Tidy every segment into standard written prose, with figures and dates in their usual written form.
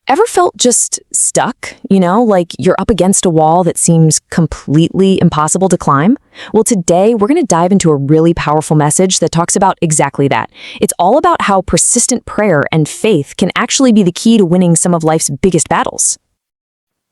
Ever felt just stuck, like you're up against a wall that seems completely impossible to climb? Well, today we're going to dive into a really powerful message that talks about exactly that. It's all about how persistent prayer and faith can actually be the key to winning some of life's biggest battles.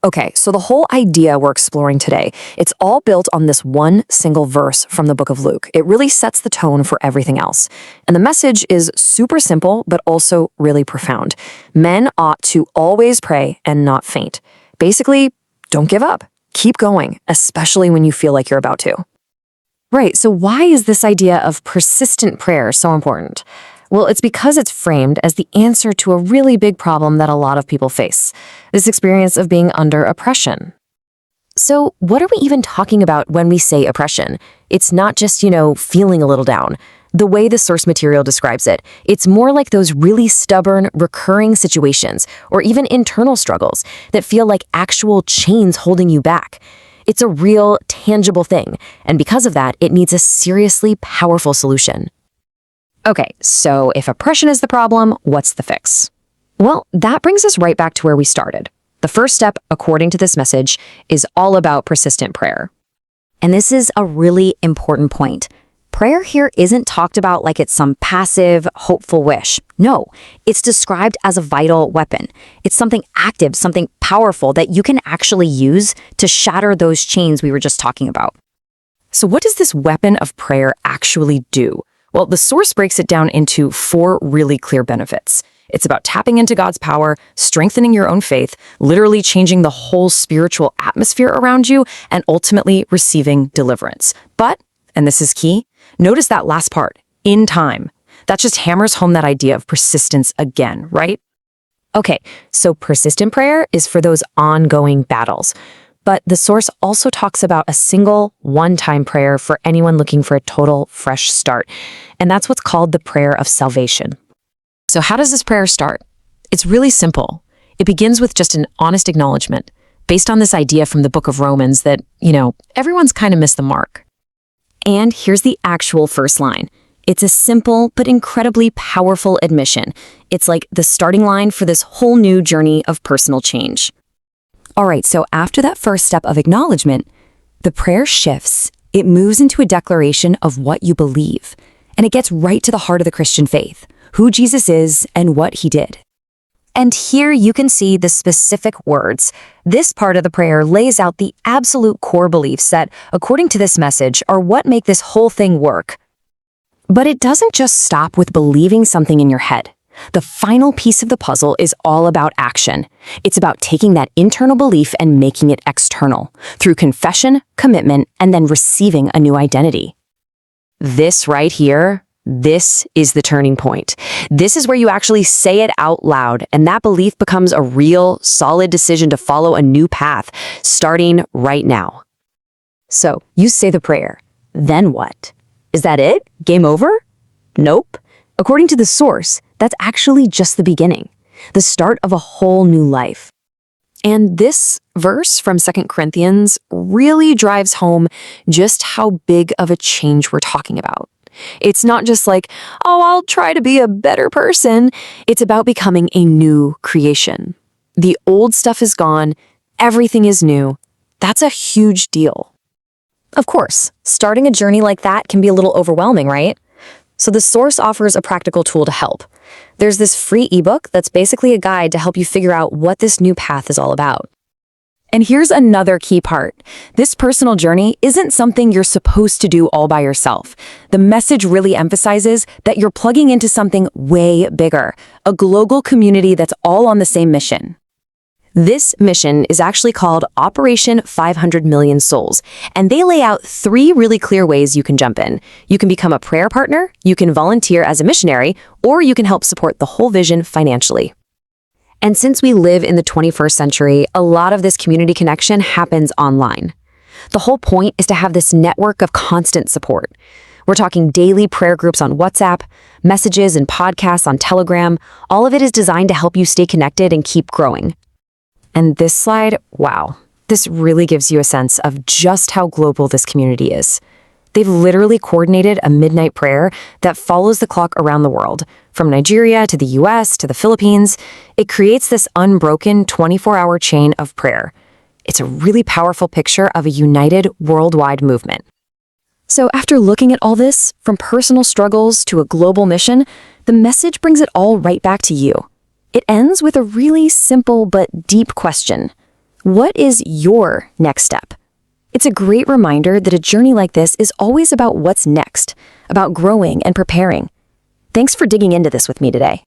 Okay, so the whole idea we're exploring today, it's all built on this one single verse from the book of Luke. It really sets the tone for everything else. And the message is super simple, but also really profound. Men ought to always pray and not faint. Basically, don't give up. Keep going, especially when you feel like you're about to. Right, so why is this idea of persistent prayer so important? Well, it's because it's framed as the answer to a really big problem that a lot of people face, this experience of being under oppression. So what are we even talking about when we say oppression? It's not just, feeling a little down. The way the source material describes it, it's more like those really stubborn, recurring situations, or even internal struggles that feel like actual chains holding you back. It's a real, tangible thing, and because of that, it needs a seriously powerful solution. Okay, so if oppression is the problem, what's the fix? Well, that brings us right back to where we started. The first step, according to this message, is all about persistent prayer. And this is a really important point. Prayer here isn't talked about like it's some passive, hopeful wish. No, it's described as a vital weapon. It's something active, something powerful that you can actually use to shatter those chains we were just talking about. So what does this weapon of prayer actually do? Well, the source breaks it down into 4 really clear benefits. It's about tapping into God's power, strengthening your own faith, literally changing the whole spiritual atmosphere around you, and ultimately receiving deliverance. But, and this is key, notice that last part, in time. That just hammers home that idea of persistence again, right? Okay, so persistent prayer is for those ongoing battles. But the source also talks about a single, one-time prayer for anyone looking for a total, fresh start. And that's what's called the prayer of salvation. So how does this prayer start? It's really simple. It begins with just an honest acknowledgement, based on this idea from the book of Romans that, everyone's kind of missed the mark. And here's the actual first line. It's a simple but incredibly powerful admission. It's like the starting line for this whole new journey of personal change. All right, so after that first step of acknowledgement, the prayer shifts. It moves into a declaration of what you believe, and it gets right to the heart of the Christian faith, who Jesus is and what he did. And here you can see the specific words. This part of the prayer lays out the absolute core beliefs that, according to this message, are what make this whole thing work. But it doesn't just stop with believing something in your head. The final piece of the puzzle is all about action. It's about taking that internal belief and making it external, through confession, commitment, and then receiving a new identity. This right here, this is the turning point. This is where you actually say it out loud, and that belief becomes a real, solid decision to follow a new path, starting right now. So, you say the prayer. Then what? Is that it? Game over? Nope. According to the source, that's actually just the beginning, the start of a whole new life. And this verse from 2 Corinthians really drives home just how big of a change we're talking about. It's not just like, I'll try to be a better person. It's about becoming a new creation. The old stuff is gone, everything is new. That's a huge deal. Of course, starting a journey like that can be a little overwhelming, right? So the source offers a practical tool to help. There's this free ebook that's basically a guide to help you figure out what this new path is all about. And here's another key part. This personal journey isn't something you're supposed to do all by yourself. The message really emphasizes that you're plugging into something way bigger, a global community that's all on the same mission. This mission is actually called Operation 500 Million Souls, and they lay out 3 really clear ways you can jump in. You can become a prayer partner, you can volunteer as a missionary, or you can help support the whole vision financially. And since we live in the 21st century, a lot of this community connection happens online. The whole point is to have this network of constant support. We're talking daily prayer groups on WhatsApp, messages and podcasts on Telegram. All of it is designed to help you stay connected and keep growing. And this slide, wow, this really gives you a sense of just how global this community is. They've literally coordinated a midnight prayer that follows the clock around the world, from Nigeria to the US to the Philippines. It creates this unbroken 24-hour chain of prayer. It's a really powerful picture of a united worldwide movement. So after looking at all this, from personal struggles to a global mission, the message brings it all right back to you. It ends with a really simple but deep question. What is your next step? It's a great reminder that a journey like this is always about what's next, about growing and preparing. Thanks for digging into this with me today.